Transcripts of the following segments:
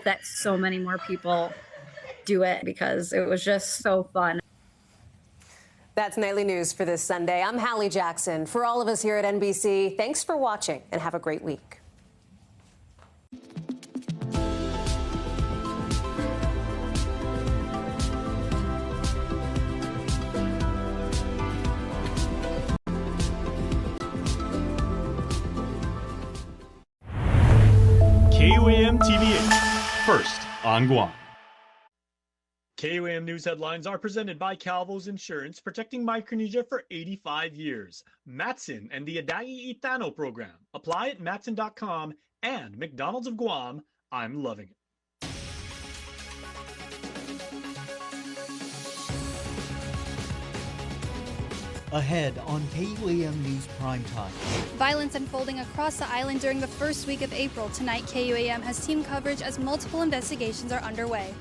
hope that so many more people do it because it was just so fun. That's Nightly News for this Sunday. I'm Hallie Jackson. For all of us here at NBC, thanks for watching and have a great week. KUAM TV8, first on Guam. KUAM News headlines are presented by Calvo's Insurance, protecting Micronesia for 85 years. Matson and the Adai Itano program. Apply at matson.com and McDonald's of Guam. I'm loving it. Ahead on KUAM News Primetime. Violence unfolding across the island during the first week of April. Tonight, KUAM has team coverage as multiple investigations are underway.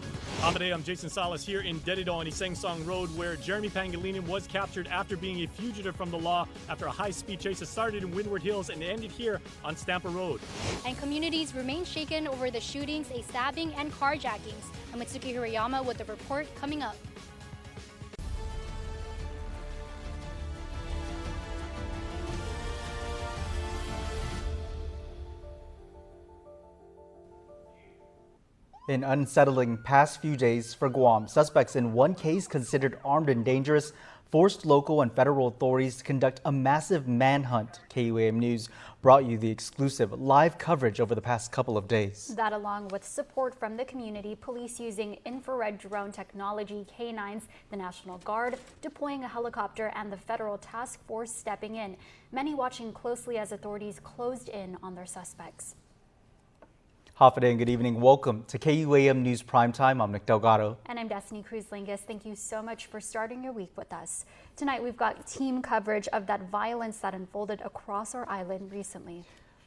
Amade, I'm Jason Salas here in Dedido on Isangsong Road, where Jeremy Pangilinan was captured after being a fugitive from the law after a high-speed chase that started in Windward Hills and ended here on Stampa Road. And communities remain shaken over the shootings, a stabbing, and carjackings. I'm Mitsuki Hirayama with the report coming up. An unsettling past few days for Guam. Suspects in one case considered armed and dangerous forced local and federal authorities to conduct a massive manhunt. KUAM News brought you the exclusive live coverage over the past couple of days. That, along with support from the community, police using infrared drone technology, K9s, the National Guard deploying a helicopter, and the federal task force stepping in. Many watching closely as authorities closed in on their suspects. Hafa and good evening. Welcome to KUAM News Primetime. I'm Nick Delgado. And I'm Destiny Cruz-Lingus. Thank you so much for starting your week with us. Tonight, we've got team coverage of that violence that unfolded across our island recently.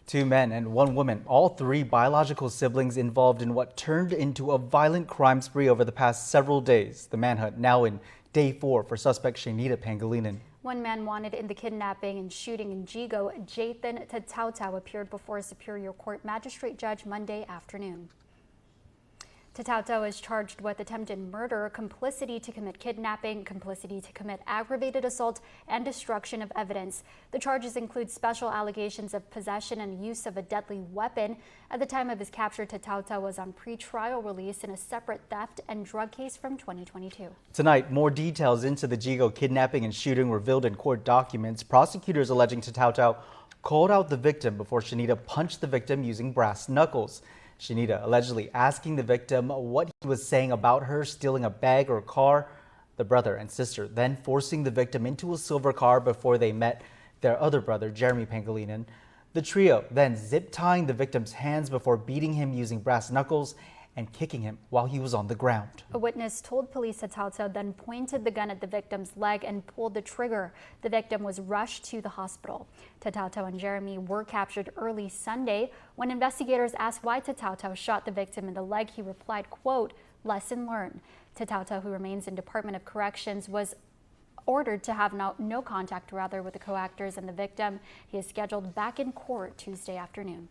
2 men and 1 woman, all 3 biological siblings involved in what turned into a violent crime spree over the past several days. The manhunt now in day 4 for suspect Shanita Pangilinan. 1 man wanted in the kidnapping and shooting in Yigo, Jathan Tatautau, appeared before a Superior Court magistrate judge Monday afternoon. Tatautau is charged with attempted murder, complicity to commit kidnapping, complicity to commit aggravated assault, and destruction of evidence. The charges include special allegations of possession and use of a deadly weapon. At the time of his capture, Tatautau was on pre-trial release in a separate theft and drug case from 2022. Tonight, more details into the Yigo kidnapping and shooting revealed in court documents. Prosecutors alleging Tatautau called out the victim before Shanita punched the victim using brass knuckles. Shanita allegedly asking the victim what he was saying about her stealing a bag or car. The brother and sister then forcing the victim into a silver car before they met their other brother, Jeremy Pangilinan. The trio then zip-tying the victim's hands before beating him using brass knuckles and kicking him while he was on the ground. A witness told police Tatautau then pointed the gun at the victim's leg and pulled the trigger. The victim was rushed to the hospital. Tatautau and Jeremy were captured early Sunday. When investigators asked why Tatautau shot the victim in the leg, he replied, quote, "Lesson learned." Tatautau, who remains in Department of Corrections, was ordered to have no contact with the co-actors and the victim. He is scheduled back in court Tuesday afternoon.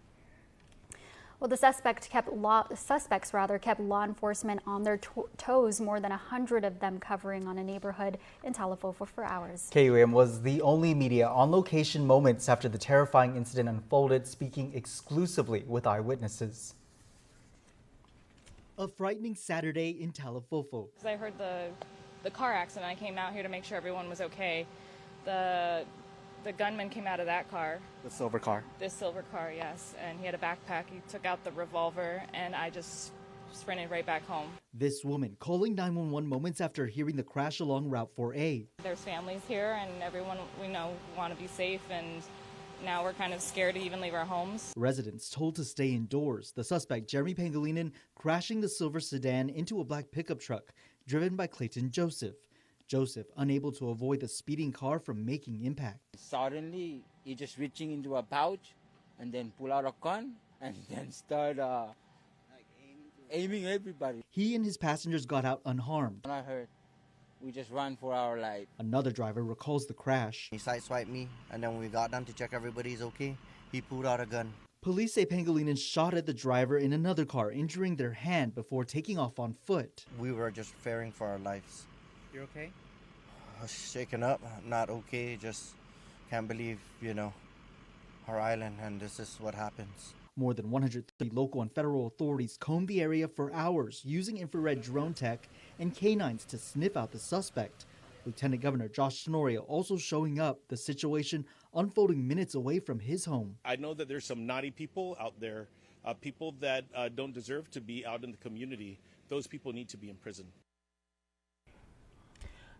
Well, the suspects kept law enforcement on their toes, more than 100 of them covering on a neighborhood in Talofofo for hours. KUAM was the only media on location moments after the terrifying incident unfolded, speaking exclusively with eyewitnesses. A frightening Saturday in Talofofo. I heard the car accident. I came out here to make sure everyone was okay. The gunman came out of that car. The silver car? This silver car, yes. And he had a backpack. He took out the revolver, and I just sprinted right back home. This woman calling 911 moments after hearing the crash along Route 4A. There's families here, and everyone we know want to be safe, and now we're kind of scared to even leave our homes. Residents told to stay indoors. The suspect, Jeremy Pangilinan, crashing the silver sedan into a black pickup truck driven by Clayton Joseph. Joseph unable to avoid the speeding car from making impact. Suddenly, he just reaching into a pouch and then pull out a gun and then start aiming everybody. He and his passengers got out unharmed. When I heard, we just ran for our life. Another driver recalls the crash. He sideswiped me, and then when we got down to check everybody's okay, he pulled out a gun. Police say Pangilinan shot at the driver in another car, injuring their hand before taking off on foot. We were just fearing for our lives. You're okay? Shaken up, not okay, just can't believe, our island, and this is what happens. More than 130 local and federal authorities combed the area for hours using infrared drone tech and canines to sniff out the suspect. Lieutenant Governor Josh Tenorio also showing up, the situation unfolding minutes away from his home. I know that there's some naughty people out there, people that don't deserve to be out in the community. Those people need to be in prison.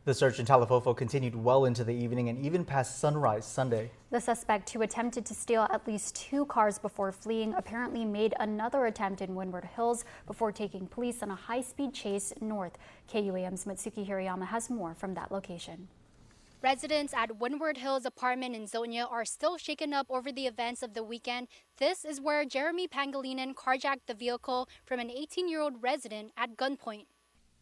The search in Talofofo continued well into the evening and even past sunrise Sunday. The suspect, who attempted to steal at least 2 cars before fleeing, apparently made another attempt in Windward Hills before taking police on a high-speed chase north. KUAM's Mitsuki Hirayama has more from that location. Residents at Windward Hills apartment in Zonia are still shaken up over the events of the weekend. This is where Jeremy Pangilinan carjacked the vehicle from an 18-year-old resident at gunpoint.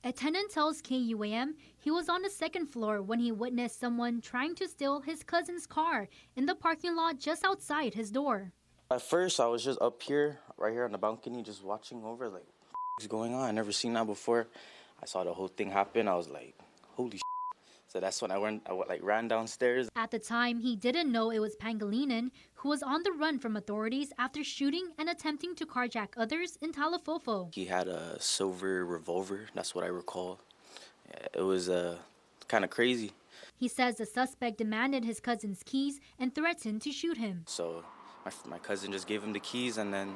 A tenant tells KUAM he was on the second floor when he witnessed someone trying to steal his cousin's car in the parking lot just outside his door. At first, I was just up here, right here on the balcony, just watching over, like, what's going on? I never seen that before. I saw the whole thing happen. I was like, holy shit. So that's when I ran downstairs. At the time, he didn't know it was Pangilinan, who was on the run from authorities after shooting and attempting to carjack others in Talofofo. He had a silver revolver, that's what I recall. Yeah, it was kind of crazy. He says the suspect demanded his cousin's keys and threatened to shoot him. So my cousin just gave him the keys, and then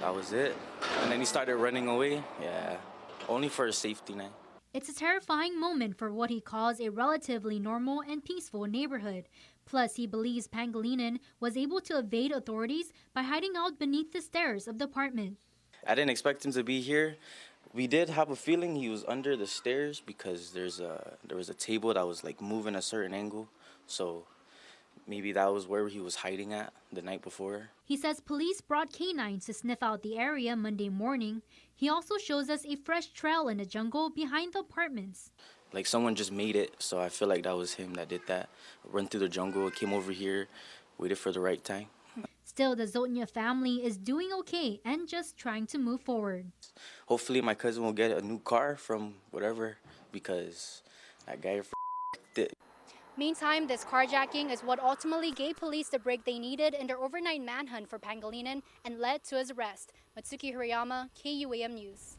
that was it. And then he started running away. Yeah, only for his safety net. It's a terrifying moment for what he calls a relatively normal and peaceful neighborhood. Plus, he believes Pangilinan was able to evade authorities by hiding out beneath the stairs of the apartment. I didn't expect him to be here. We did have a feeling he was under the stairs because there was a table that was like moving a certain angle. So maybe that was where he was hiding at the night before. He says police brought canines to sniff out the area Monday morning. He also shows us a fresh trail in the jungle behind the apartments. Like someone just made it, so I feel like that was him that did that. Run through the jungle, came over here, waited for the right time. Still, the Zonia family is doing okay and just trying to move forward. Hopefully my cousin will get a new car from whatever, because that guy it. Meantime, this carjacking is what ultimately gave police the break they needed in their overnight manhunt for Pangilinan and led to his arrest. Mitsuki Hirayama, KUAM News.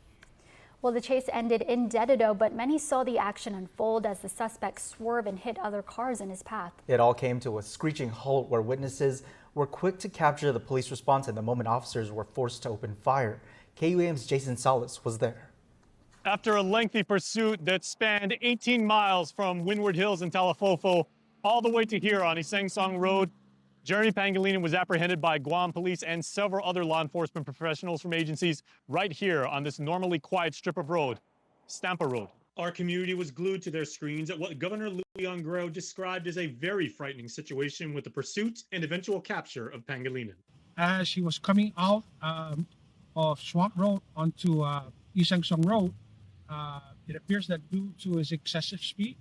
Well, the chase ended in Dededo, but many saw the action unfold as the suspect swerved and hit other cars in his path. It all came to a screeching halt where witnesses were quick to capture the police response and the moment officers were forced to open fire. KUAM's Jason Salas was there. After a lengthy pursuit that spanned 18 miles from Windward Hills and Talofofo all the way to here on Isangsong Road, Jeremy Pangilinan was apprehended by Guam police and several other law enforcement professionals from agencies right here on this normally quiet strip of road, Stampa Road. Our community was glued to their screens at what Governor Leon Guerrero described as a very frightening situation with the pursuit and eventual capture of Pangilinan. As he was coming out of Swamp Road onto Isangsong Road, it appears that due to his excessive speed,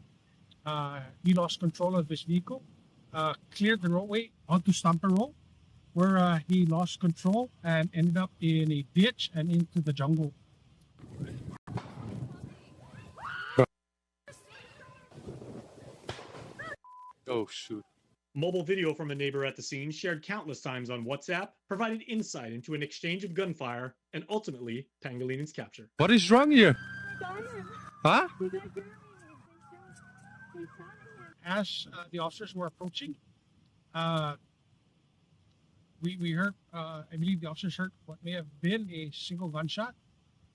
he lost control of his vehicle, cleared the roadway onto Stampa Road, where he lost control and ended up in a ditch and into the jungle. Oh, shoot. Mobile video from a neighbor at the scene, shared countless times on WhatsApp, provided insight into an exchange of gunfire and ultimately Pangilinan's capture. What is wrong here? Huh? As the officers were approaching, we heard, I believe the officers heard what may have been a single gunshot,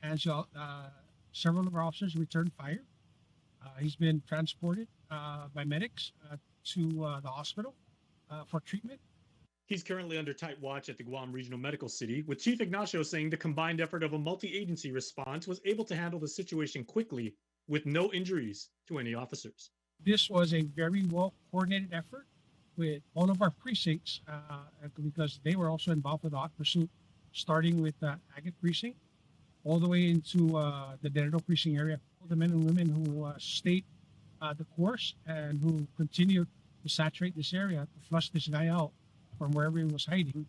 and so several of our officers returned fire. He's been transported by medics to the hospital for treatment. He's currently under tight watch at the Guam Regional Medical City, with Chief Ignacio saying the combined effort of a multi-agency response was able to handle the situation quickly with no injuries to any officers. This was a very well-coordinated effort with all of our precincts because they were also involved with the hot pursuit, starting with the Agate Precinct all the way into the Dededo Precinct area. All the men and women who stayed the course and who continued to saturate this area to flush this guy out from wherever he was hiding.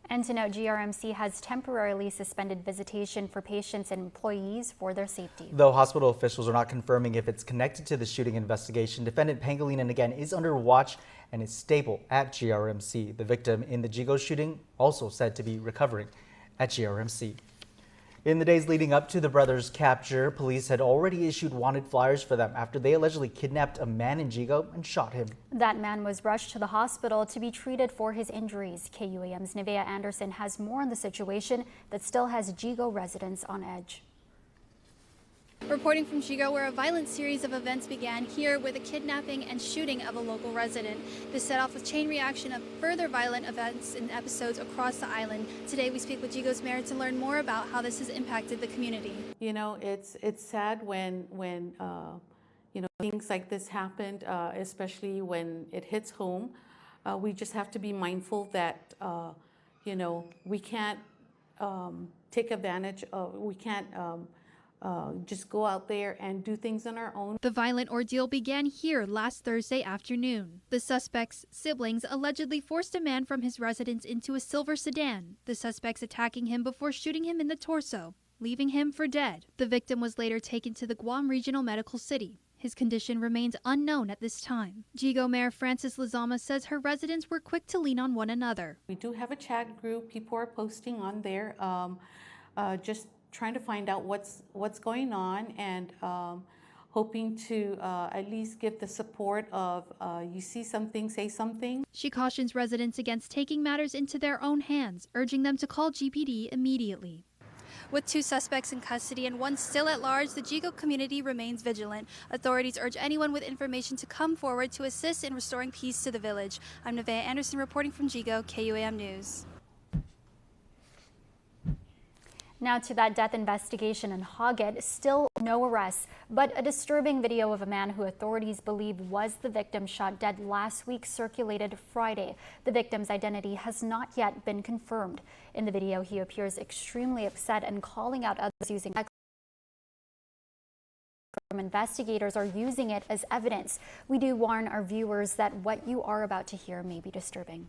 And to note, GRMC has temporarily suspended visitation for patients and employees for their safety. Though hospital officials are not confirming if it's connected to the shooting investigation, defendant Pangilinan again is under watch and is stable at GRMC. The victim in the Yigo shooting also said to be recovering at GRMC. In the days leading up to the brothers' capture, police had already issued wanted flyers for them after they allegedly kidnapped a man in Yigo and shot him. That man was rushed to the hospital to be treated for his injuries. KUAM's Nevea Anderson has more on the situation that still has Yigo residents on edge. Reporting from Yigo, where a violent series of events began here with a kidnapping and shooting of a local resident. This set off a chain reaction of further violent events and episodes across the island. Today we speak with Yigo's mayor to learn more about how this has impacted the community. You know, it's sad when you know, things like this happened, especially when it hits home. We just have to be mindful that you know, we can't take advantage of, we can't just go out there and do things on our own. The violent ordeal began here last Thursday afternoon. The suspect's siblings allegedly forced a man from his residence into a silver sedan, the suspects attacking him before shooting him in the torso, leaving him for dead. The victim was later taken to the Guam Regional Medical City. His condition remains unknown at this time. Yigo Mayor Frances Lizama says her residents were quick to lean on one another. We do have a chat group. People are posting on there, just trying to find out what's going on, and hoping to at least give the support of you see something, say something. She cautions residents against taking matters into their own hands, urging them to call GPD immediately. With 2 suspects in custody and 1 still at large, the Yigo community remains vigilant. Authorities urge anyone with information to come forward to assist in restoring peace to the village. I'm Nevea Anderson reporting from Yigo, KUAM News. Now to that death investigation in Hoggett, still no arrests, but a disturbing video of a man who authorities believe was the victim shot dead last week circulated Friday. The victim's identity has not yet been confirmed. In the video, he appears extremely upset and calling out others using investigators are using it as evidence. We do warn our viewers that what you are about to hear may be disturbing.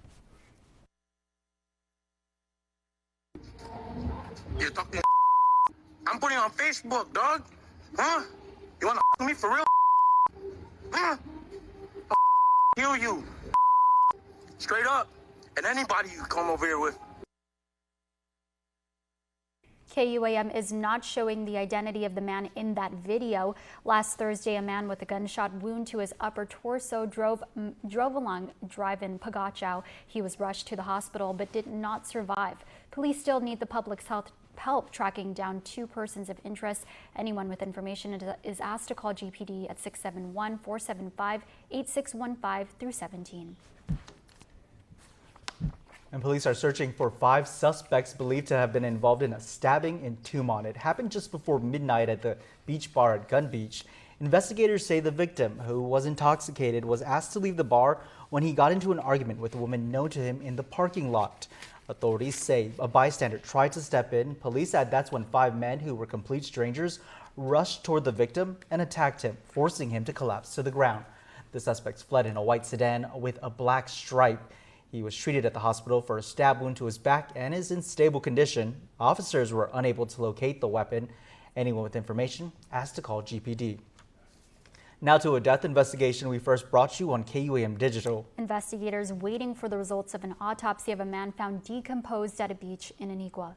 You're talking I'm putting on Facebook, dog. Huh? You wanna me for real? Huh? Kill you. Straight up. And anybody you come over here with. KUAM is not showing the identity of the man in that video. Last Thursday, a man with a gunshot wound to his upper torso drove along drive-in Pagachao. He was rushed to the hospital but did not survive. Police still need the public's help tracking down 2 persons of interest. Anyone with information is asked to call GPD at 671-475-8615 through 17. And police are searching for 5 suspects believed to have been involved in a stabbing in Tumon. It happened just before midnight at the beach bar at Gun Beach. Investigators say the victim, who was intoxicated, was asked to leave the bar when he got into an argument with a woman known to him in the parking lot. Authorities say a bystander tried to step in. Police add that's when 5 men who were complete strangers rushed toward the victim and attacked him, forcing him to collapse to the ground. The suspects fled in a white sedan with a black stripe. He was treated at the hospital for a stab wound to his back and is in stable condition. Officers were unable to locate the weapon. Anyone with information asked to call GPD. Now to a death investigation we first brought you on KUAM Digital. Investigators waiting for the results of an autopsy of a man found decomposed at a beach in Anigua.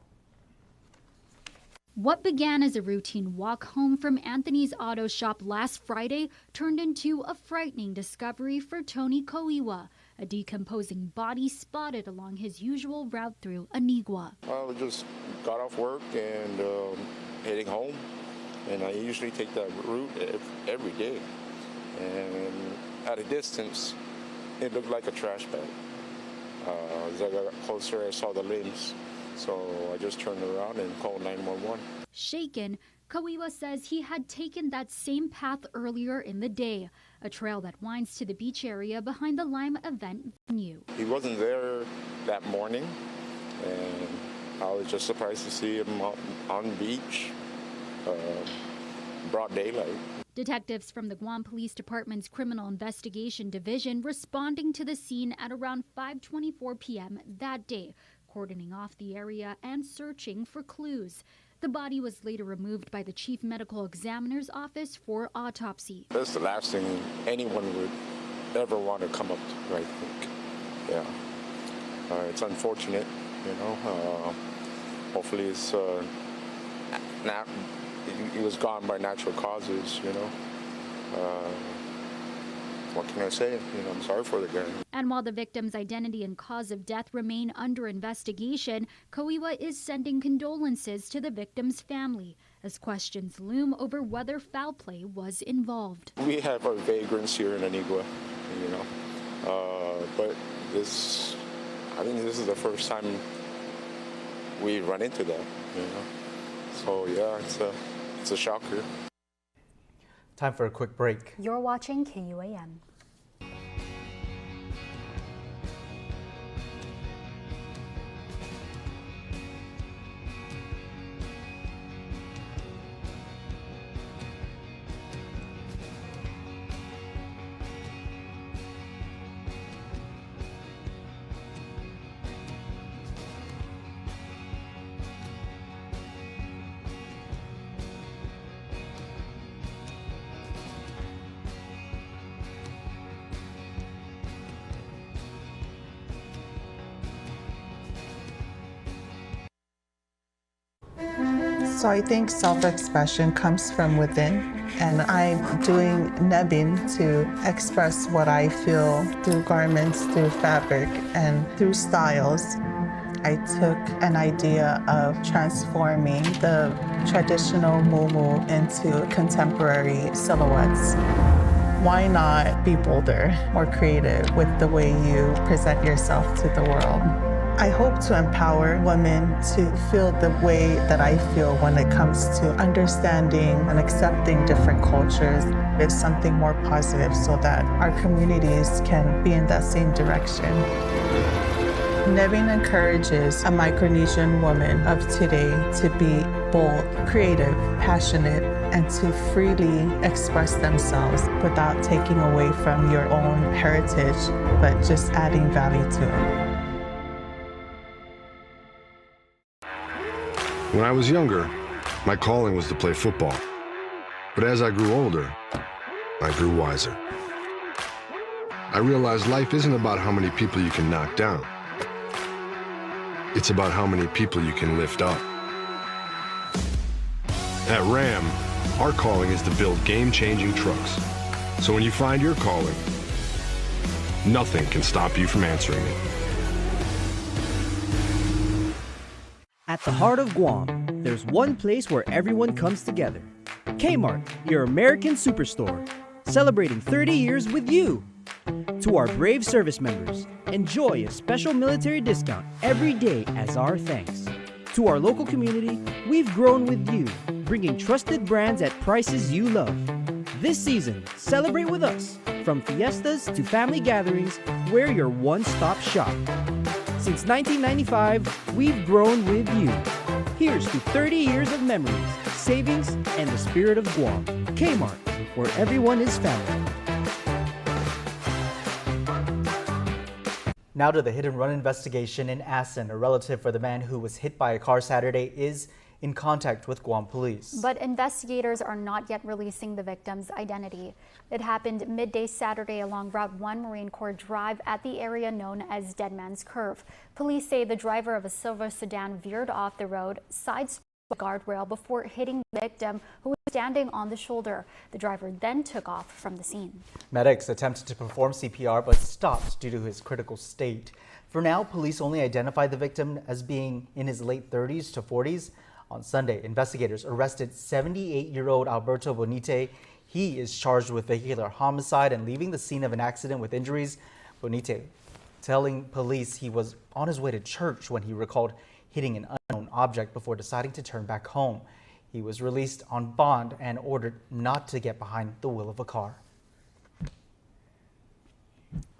What began as a routine walk home from Anthony's auto shop last Friday turned into a frightening discovery for Tony Koiwa, a decomposing body spotted along his usual route through Anigua. Well, I just got off work and heading home, and I usually take that route every day. And at a distance, it looked like a trash bag. As I got closer, I saw the limbs. So I just turned around and called 911. Shaken, Koiwa says he had taken that same path earlier in the day, a trail that winds to the beach area behind the Lime event venue. He wasn't there that morning, and I was just surprised to see him on the beach, broad daylight. Detectives from the Guam Police Department's Criminal Investigation Division responding to the scene at around 5:24 p.m. that day cordoning off the area and searching for clues. The body was later removed by the chief medical examiner's office for autopsy. That's the last thing anyone would ever want to come up to, I think. Yeah. It's unfortunate, you know. Hopefully it's he was gone by natural causes, you know. What can I say? You know, I'm sorry for the guy. And while the victim's identity and cause of death remain under investigation, KUAM is sending condolences to the victim's family as questions loom over whether foul play was involved. We have our vagrants here in Anigua, you know, but I think this is the first time we run into that, you know. So yeah, it's a shocker. Time for a quick break. You're watching KUAM. So I think self-expression comes from within, and I'm doing nebbing to express what I feel through garments, through fabric, and through styles. I took an idea of transforming the traditional muumuu into contemporary silhouettes. Why not be bolder, more creative with the way you present yourself to the world? I hope to empower women to feel the way that I feel when it comes to understanding and accepting different cultures. It's something more positive so that our communities can be in that same direction. Nebbing encourages a Micronesian woman of today to be bold, creative, passionate, and to freely express themselves without taking away from your own heritage, but just adding value to it. When I was younger, my calling was to play football. But as I grew older, I grew wiser. I realized life isn't about how many people you can knock down. It's about how many people you can lift up. At Ram, our calling is to build game-changing trucks. So when you find your calling, nothing can stop you from answering it. At the heart of Guam, there's one place where everyone comes together. Kmart, your American superstore, celebrating 30 years with you. To our brave service members, enjoy a special military discount every day as our thanks. To our local community, we've grown with you, bringing trusted brands at prices you love. This season, celebrate with us. From fiestas to family gatherings, we're your one-stop shop. Since 1995, we've grown with you. Here's to 30 years of memories, savings, and the spirit of Guam. Kmart, where everyone is family. Now to the hit and run investigation in Asan. A relative for the man who was hit by a car Saturday is in contact with Guam police. But investigators are not yet releasing the victim's identity. It happened midday Saturday along Route 1 Marine Corps Drive at the area known as Dead Man's Curve. Police say the driver of a silver sedan veered off the road, sideswiped the guardrail before hitting the victim, who was standing on the shoulder. The driver then took off from the scene. Medics attempted to perform CPR but stopped due to his critical state. For now, police only identified the victim as being in his late 30s to 40s. On Sunday, investigators arrested 78-year-old Alberto Bonite. He is charged with vehicular homicide and leaving the scene of an accident with injuries. Bonite telling police he was on his way to church when he recalled hitting an unknown object before deciding to turn back home. He was released on bond and ordered not to get behind the wheel of a car.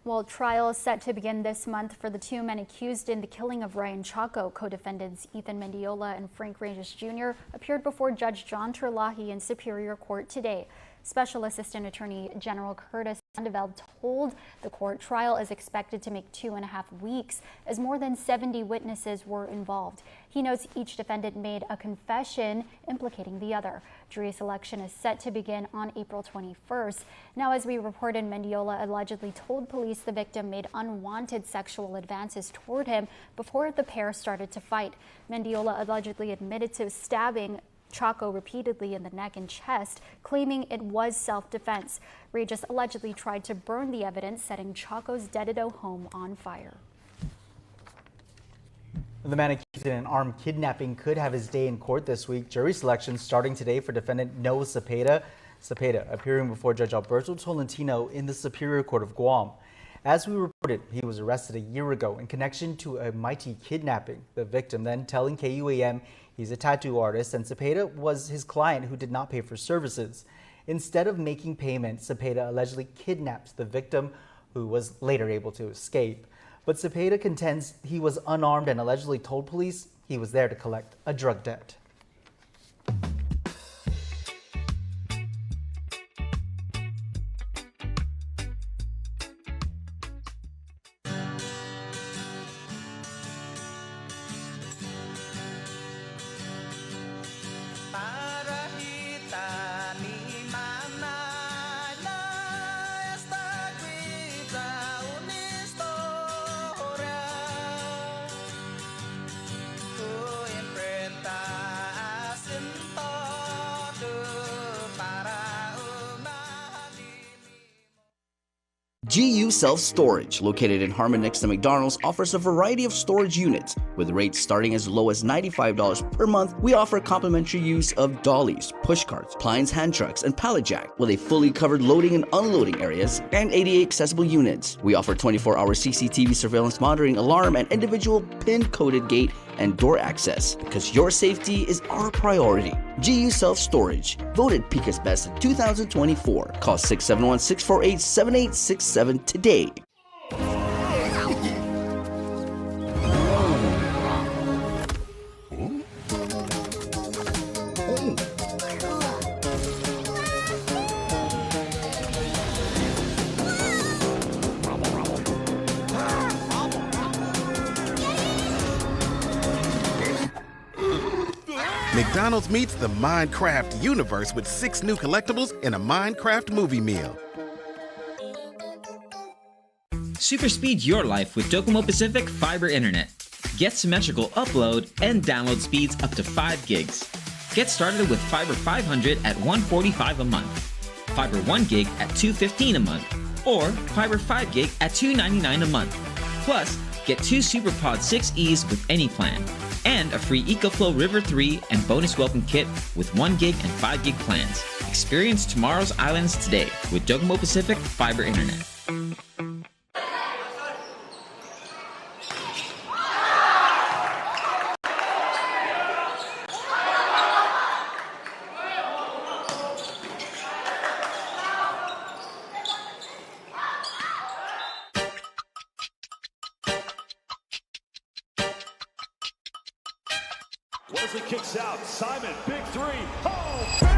Well, trial is set to begin this month for the two men accused in the killing of Ryan Chaco. Co-defendants Ethan Mendiola and Frank Reyes Jr. appeared before Judge John Terlahi in Superior Court today. Special Assistant Attorney General Curtis Sandoval told the court trial is expected to make 2.5 weeks as more than 70 witnesses were involved. He notes each defendant made a confession implicating the other. Jury selection is set to begin on April 21st. Now, as we reported, Mendiola allegedly told police the victim made unwanted sexual advances toward him before the pair started to fight. Mendiola allegedly admitted to stabbing Chaco repeatedly in the neck and chest, claiming it was self-defense. Regis allegedly tried to burn the evidence, setting Chaco's Dededo home on fire. The man accused in an armed kidnapping could have his day in court this week. Jury selection starting today for defendant Noah Cepeda. Cepeda appearing before Judge Alberto Tolentino in the Superior Court of Guam. As we reported, he was arrested a year ago in connection to a Maite kidnapping. The victim then telling KUAM he's a tattoo artist and Cepeda was his client who did not pay for services. Instead of making payment, Cepeda allegedly kidnapped the victim, who was later able to escape. But Cepeda contends he was unarmed and allegedly told police he was there to collect a drug debt. GU Self-Storage, located in Harmon next to McDonald's, offers a variety of storage units. With rates starting as low as $95 per month, we offer complimentary use of dollies, push carts, appliance hand trucks, and pallet jack, with a fully covered loading and unloading areas and ADA accessible units. We offer 24-hour CCTV surveillance monitoring, alarm, and individual pin-coded gate and door access, because your safety is our priority. GU Self-Storage, voted Pika's Best in 2024. Call 671-648-7867 today. McDonald's meets the Minecraft universe with 6 new collectibles in a Minecraft movie meal. Super speed your life with Docomo Pacific Fiber Internet. Get symmetrical upload and download speeds up to 5 gigs. Get started with Fiber 500 at $145 a month, Fiber 1 gig at $215 a month, or Fiber 5 gig at $299 a month. Plus, get 2 SuperPod 6Es with any plan, and a free EcoFlow River 3 and bonus welcome kit with 1 gig and 5 gig plans. Experience tomorrow's islands today with Docomo Pacific Fiber Internet. Wesley kicks out. Simon, big three. Oh, baby!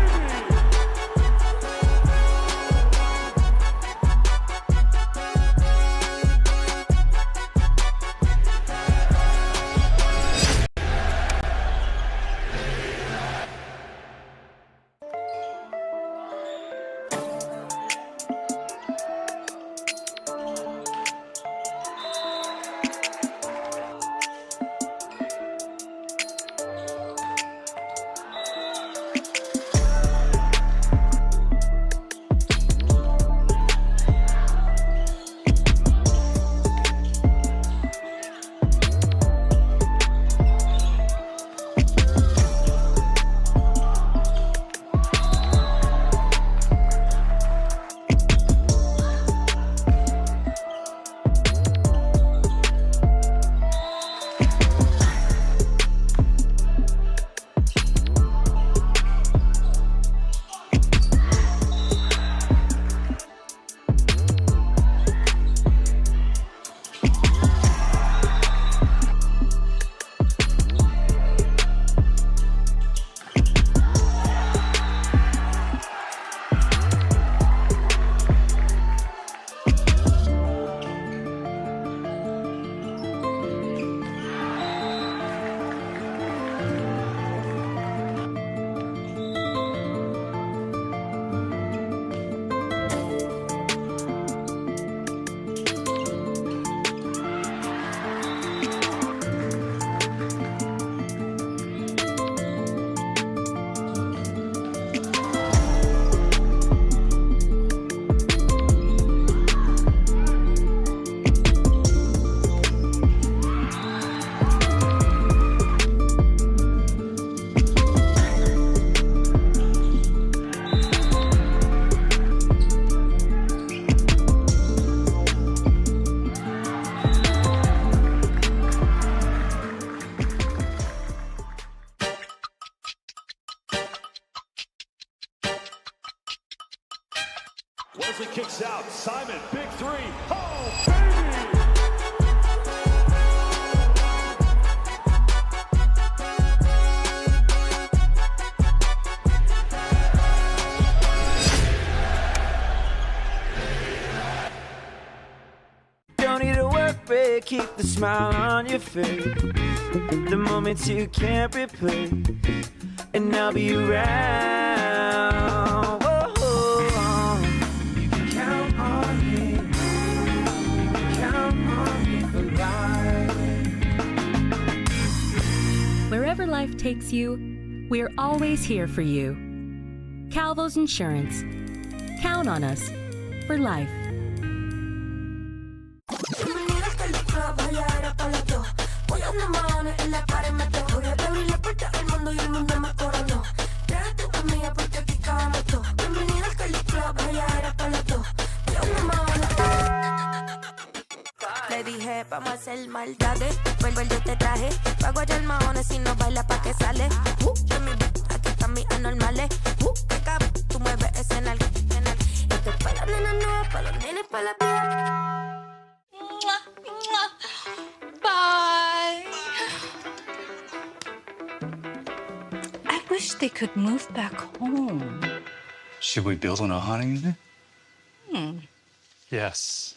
Wesley kicks out. Simon, big three. Oh, baby! Don't need a work break, keep the smile on your face. The moments you can't replace, and I'll be around. Whoa, you can count on me. You can count on me for life. Wherever life takes you, we're always here for you. Calvo's Insurance. Count on us for life. Le dije, vamos a hacer maldades. Vuelvo, yo te traje. Pago allá el mahones si no baila pa' que sale. Yo mi aquí están mis anormales. Que cabrón, tú mueves ese nalga. Esto es pa' las nenas nuevas, pa' los nenes, pa' la tía. Bye. I wish they could move back home. Should we build on a honeymoon? Yes.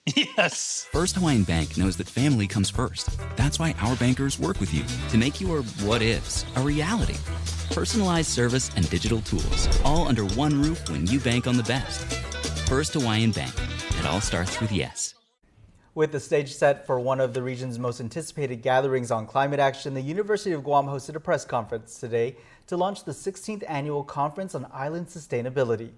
Yes! First Hawaiian Bank knows that family comes first. That's why our bankers work with you to make your what-ifs a reality. Personalized service and digital tools, all under one roof when you bank on the best. First Hawaiian Bank. It all starts with yes. With the stage set for one of the region's most anticipated gatherings on climate action, the University of Guam hosted a press conference today to launch the 16th Annual Conference on Island Sustainability.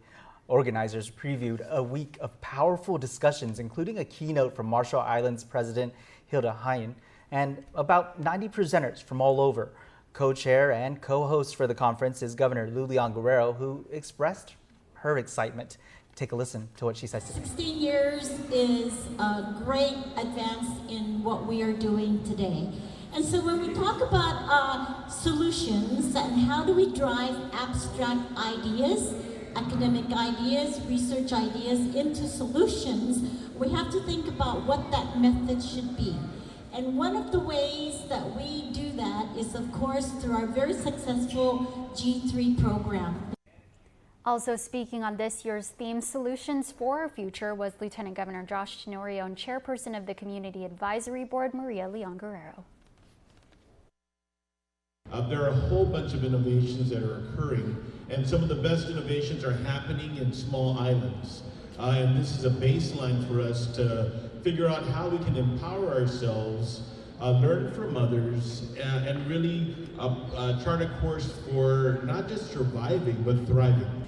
Organizers previewed a week of powerful discussions, including a keynote from Marshall Islands President Hilda Hine and about 90 presenters from all over. Co-chair and co-host for the conference is Governor Lulian Guerrero, who expressed her excitement. Take a listen to what she said today. 16 years is a great advance in what we are doing today. And so when we talk about solutions and how do we drive abstract ideas, academic ideas, research ideas into solutions, we have to think about what that method should be. And one of the ways that we do that is, of course, through our very successful G3 program. Also speaking on this year's theme, Solutions for Our Future, was Lieutenant Governor Josh Tenorio and Chairperson of the Community Advisory Board, Maria Leon Guerrero. There are a whole bunch of innovations that are occurring, and some of the best innovations are happening in small islands. And this is a baseline for us to figure out how we can empower ourselves, learn from others, and really chart a course for not just surviving, but thriving.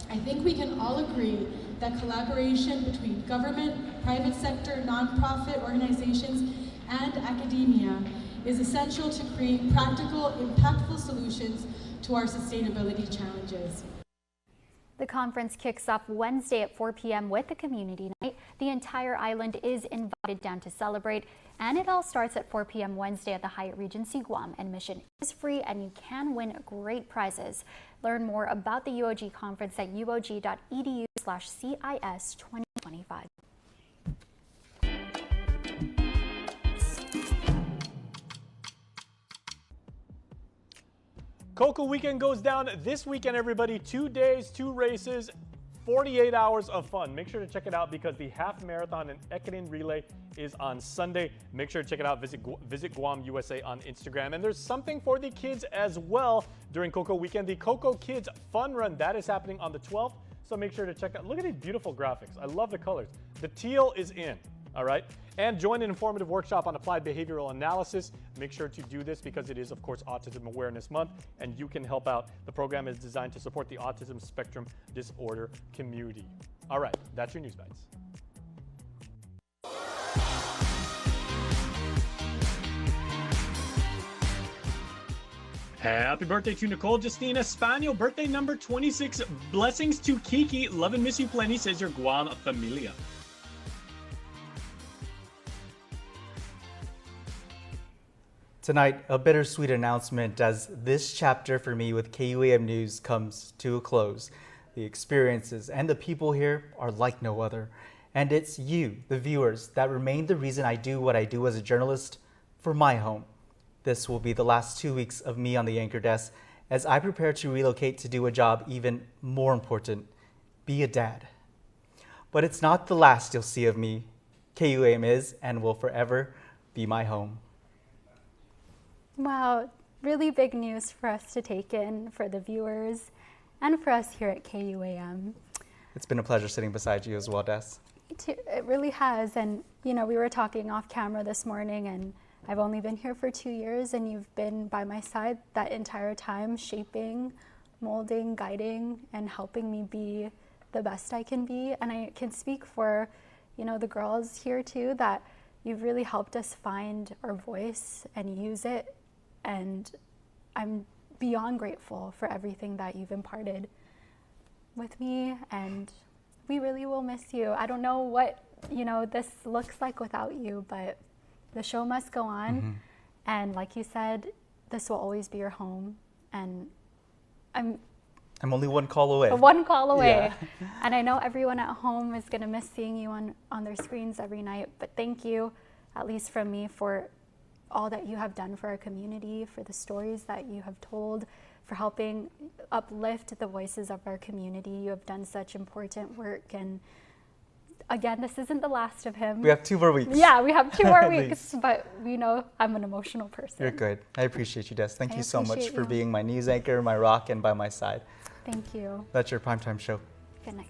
I think we can all agree that collaboration between government, private sector, nonprofit organizations, and academia is essential to create practical, impactful solutions to our sustainability challenges. The conference kicks off Wednesday at 4 p.m. with a community night. The entire island is invited down to celebrate, and it all starts at 4 p.m. Wednesday at the Hyatt Regency Guam. Admission is free, and you can win great prizes. Learn more about the UOG conference at uog.edu/CIS 2025. Cocoa Weekend goes down this weekend, everybody. 2 days, 2 races, 48 hours of fun. Make sure to check it out because the half marathon and Ekiden relay is on Sunday. Make sure to check it out. Visit Guam USA on Instagram. And there's something for the kids as well during Cocoa Weekend. The Cocoa Kids Fun Run, that is happening on the 12th. So make sure to check out. Look at these beautiful graphics. I love the colors. The teal is in. All right, and join an informative workshop on applied behavioral analysis. Make sure to do this because it is, of course, Autism Awareness Month, and you can help out. The program is designed to support the autism spectrum disorder community. All right, that's your News Bites. Happy birthday to Nicole Justina Espanol, birthday number 26. Blessings to Kiki. Love and miss you plenty, says your Guam familia. Tonight, a bittersweet announcement as this chapter for me with KUAM News comes to a close. The experiences and the people here are like no other. And it's you, the viewers, that remain the reason I do what I do as a journalist for my home. This will be the last 2 weeks of me on the anchor desk as I prepare to relocate to do a job even more important, be a dad. But it's not the last you'll see of me. KUAM is and will forever be my home. Wow, really big news for us to take in, for the viewers, and for us here at KUAM. It's been a pleasure sitting beside you as well, Des. It really has. And, you know, we were talking off camera this morning, and I've only been here for 2 years, and you've been by my side that entire time, shaping, molding, guiding, and helping me be the best I can be. And I can speak for, you know, the girls here too, that you've really helped us find our voice and use it. And I'm beyond grateful for everything that you've imparted with me, and we really will miss you. I don't know what, you know, this looks like without you, but the show must go on. And like you said, this will always be your home. And I'm only one call away. One call away. Yeah. And I know everyone at home is gonna miss seeing you on their screens every night, but thank you, at least from me, for all that you have done for our community, for the stories that you have told, for helping uplift the voices of our community. You have done such important work. And again, this isn't the last of him. We have 2 more weeks. Yeah, we have 2 more weeks, but we know I'm an emotional person. You're good. I appreciate you, Des. Thank you so much for being my news anchor, my rock, and by my side. Thank you. That's your primetime show. Good night.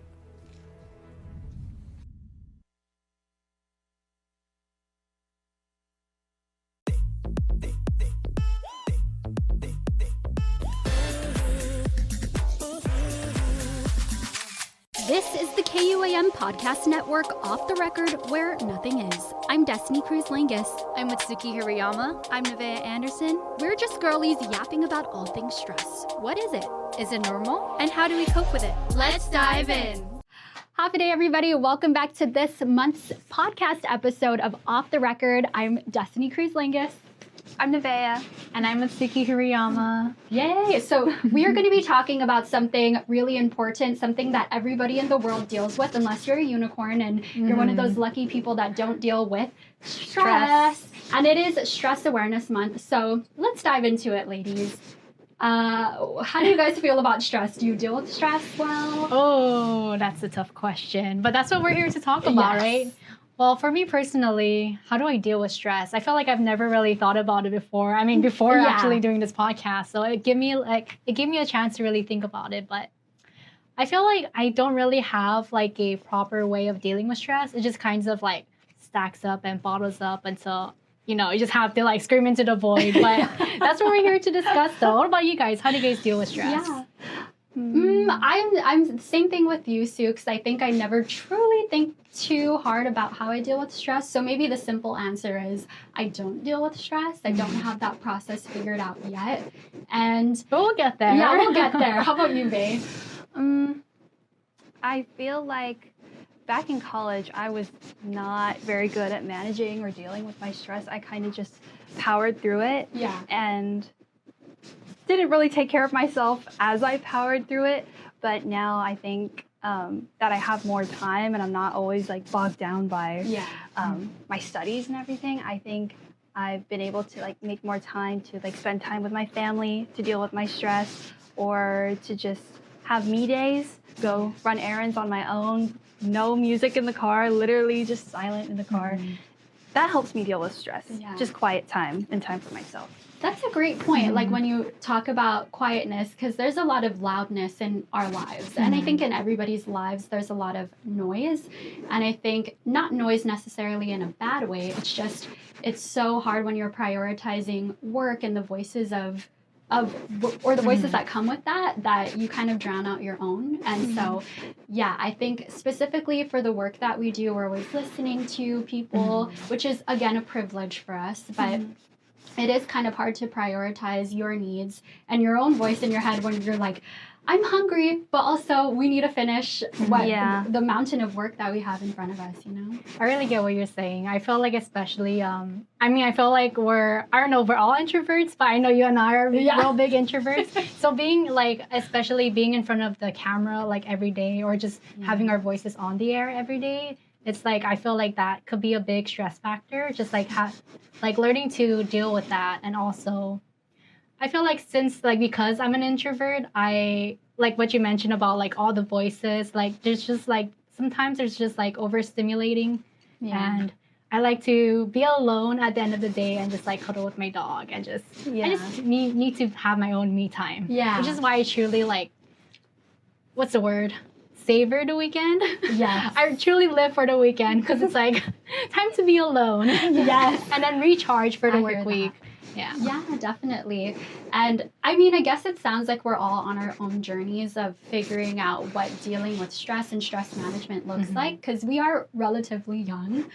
This is the KUAM Podcast Network, Off the Record, where nothing is. I'm Destiny Cruz-Langus. I'm Mitsuki Hirayama. I'm Nevaeh Anderson. We're just girlies yapping about all things stress. What is it? Is it normal? And how do we cope with it? Let's dive in. Happy day, everybody. Welcome back to this month's podcast episode of Off the Record. I'm Destiny Cruz-Langus. I'm Nevaeh. And I'm Mitsuki Hirayama. Yay! So we are going to be talking about something really important, something that everybody in the world deals with, unless you're a unicorn and you're one of those lucky people that don't deal with stress. And it is Stress Awareness Month. So let's dive into it, ladies. How do you guys feel about stress? Do you deal with stress well? Oh, that's a tough question. But that's what we're here to talk about, right? Well, for me personally, how do I deal with stress? I feel like I've never really thought about it before. I mean, before actually doing this podcast. So it gave me a chance to really think about it. But I feel like I don't really have like a proper way of dealing with stress. It just kind of like stacks up and bottles up until, you know, you just have to like scream into the void. But that's what we're here to discuss though. What about you guys? How do you guys deal with stress? Yeah. I'm the same thing with you, Sue, because I think I never truly think too hard about how I deal with stress. So maybe the simple answer is I don't deal with stress. I don't have that process figured out yet. And but we'll get there. Yeah, we'll get there. How about you, babe? I feel like back in college, I was not very good at managing or dealing with my stress. I kind of just powered through it. Yeah. And didn't really take care of myself as I powered through it. But now I think that I have more time and I'm not always like bogged down by my studies and everything. I think I've been able to like make more time to like spend time with my family to deal with my stress, or to just have me days, go run errands on my own, no music in the car, literally just silent in the car. That helps me deal with stress. Just quiet time and time for myself. That's a great point. Like when you talk about quietness, because there's a lot of loudness in our lives. And I think in everybody's lives, there's a lot of noise. And I think not noise necessarily in a bad way. It's just, it's so hard when you're prioritizing work and the voices or the voices that come with that you kind of drown out your own. And so, yeah, I think specifically for the work that we do, we're always listening to people, which is, again, a privilege for us. But it is kind of hard to prioritize your needs and your own voice in your head when you're like, I'm hungry, but also we need to finish the mountain of work that we have in front of us, you know? I really get what you're saying. I feel like especially, I feel like we're all introverts, but I know you and I are real big introverts. So being like, especially being in front of the camera like every day or just having our voices on the air every day, it's like, I feel like that could be a big stress factor, just like learning to deal with that. And also, I feel like because I'm an introvert, I like what you mentioned about like all the voices, like there's just like, sometimes there's just like overstimulating and I like to be alone at the end of the day and just like cuddle with my dog and I just need to have my own me time. Yeah. Which is why I truly like, what's the word? Savor the weekend. Yes. I truly live for the weekend because it's like time to be alone. Yes. And then recharge for the work week. Yeah. Yeah, definitely. And I mean, I guess it sounds like we're all on our own journeys of figuring out what dealing with stress and stress management looks like, because we are relatively young,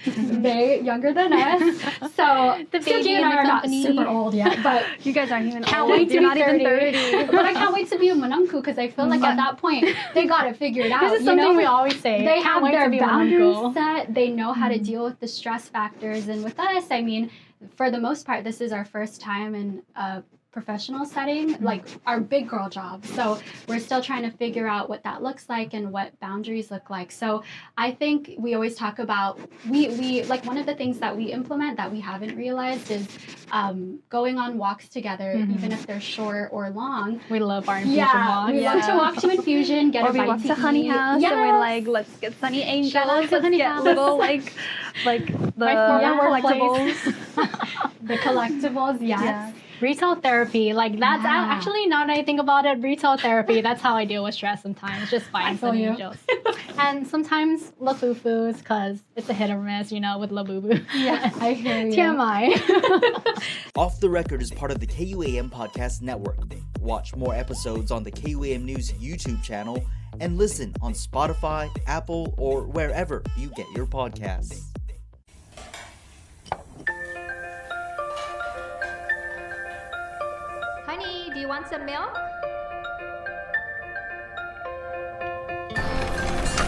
way younger than us. So the baby and I are not super old yet, but you guys aren't even can't old. wait to You're be not 30. even 30. But I can't wait to be a manunku because I feel like at that point they got it figured out. This is something we always say. They have their boundaries set. They know how to deal with the stress factors. And with us, I mean, for the most part, this is our first time in a professional setting, like our big girl job. So we're still trying to figure out what that looks like and what boundaries look like. So I think we always talk about, we like one of the things that we implement that we haven't realized is going on walks together, even if they're short or long. We love our infusion walks. We love to walk to infusion, get or a bite we walk to to Honey eat. House and we like, let's get Sunny Angels. Let's get little like the collectibles. The collectibles, yes. Yeah. Retail therapy, like that's actually, now that I think about it, retail therapy, that's how I deal with stress sometimes, just buying Sunny Angels. And sometimes Lafufus, because it's a hit or miss, you know, with Labubu. Yeah, I hear you. TMI. Off the Record is part of the KUAM Podcast Network. Watch more episodes on the KUAM News YouTube channel and listen on Spotify, Apple, or wherever you get your podcasts. Honey, do you want some milk?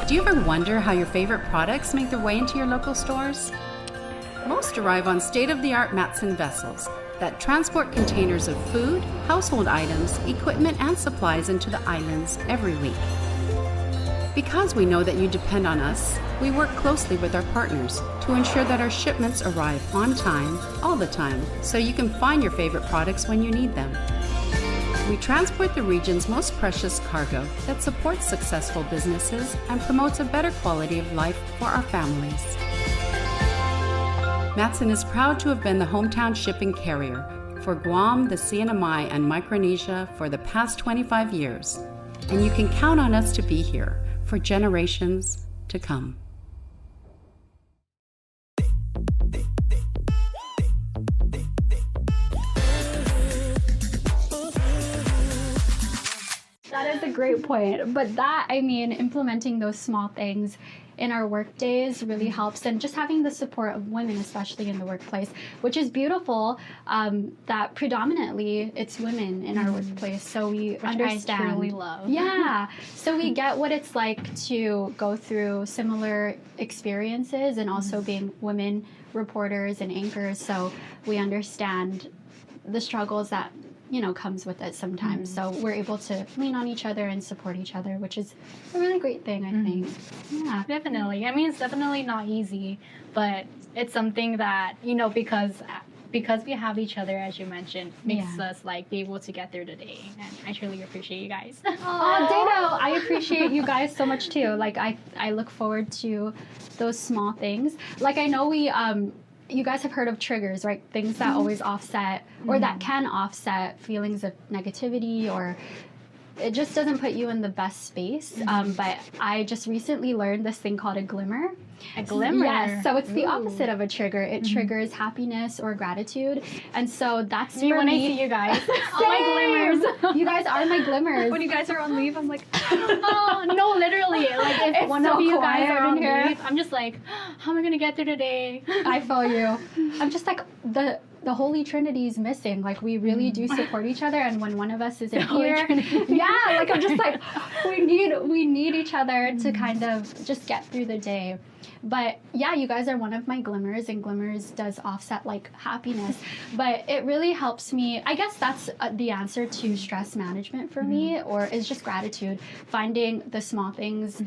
Do you ever wonder how your favorite products make their way into your local stores? Most arrive on state-of-the-art Matson vessels that transport containers of food, household items, equipment, and supplies into the islands every week. Because we know that you depend on us, we work closely with our partners to ensure that our shipments arrive on time, all the time, so you can find your favorite products when you need them. We transport the region's most precious cargo that supports successful businesses and promotes a better quality of life for our families. Matson is proud to have been the hometown shipping carrier for Guam, the CNMI, and Micronesia for the past 25 years, and you can count on us to be here for generations to come. That is a great point. But that, I mean, implementing those small things in our work days really helps, and just having the support of women, especially in the workplace, which is beautiful, that predominantly it's women in our workplace, so we understand. I truly love. Yeah, so we get what it's like to go through similar experiences, and also being women reporters and anchors, so we understand the struggles that, you know, comes with it sometimes. So we're able to lean on each other and support each other, which is a really great thing, I think. Yeah, definitely. I mean, it's definitely not easy, but it's something that, you know, because we have each other, as you mentioned, makes us like be able to get through the day. And I truly appreciate you guys. Oh, Dano, I appreciate you guys so much too. Like I look forward to those small things. Like I know we you guys have heard of triggers, right? Things that always offset, or that can offset feelings of negativity, or it just doesn't put you in the best space. But I just recently learned this thing called a glimmer. A glimmer? Yes, so it's the opposite of a trigger. It triggers happiness or gratitude. And so that's me when I see you guys. Oh, my glimmers. You guys are my glimmers. When you guys are on leave, I'm like, oh, no, literally. Like if one of you guys are on here, leave, I'm just like, how am I going to get through the day? I feel you. I'm just like, the Holy Trinity is missing. Like, we really do support each other, and when one of us isn't here, like, I'm just like, we need each other to kind of just get through the day. But yeah, you guys are one of my glimmers, and glimmers does offset like happiness. But it really helps me. I guess that's the answer to stress management for me, or is just gratitude, finding the small things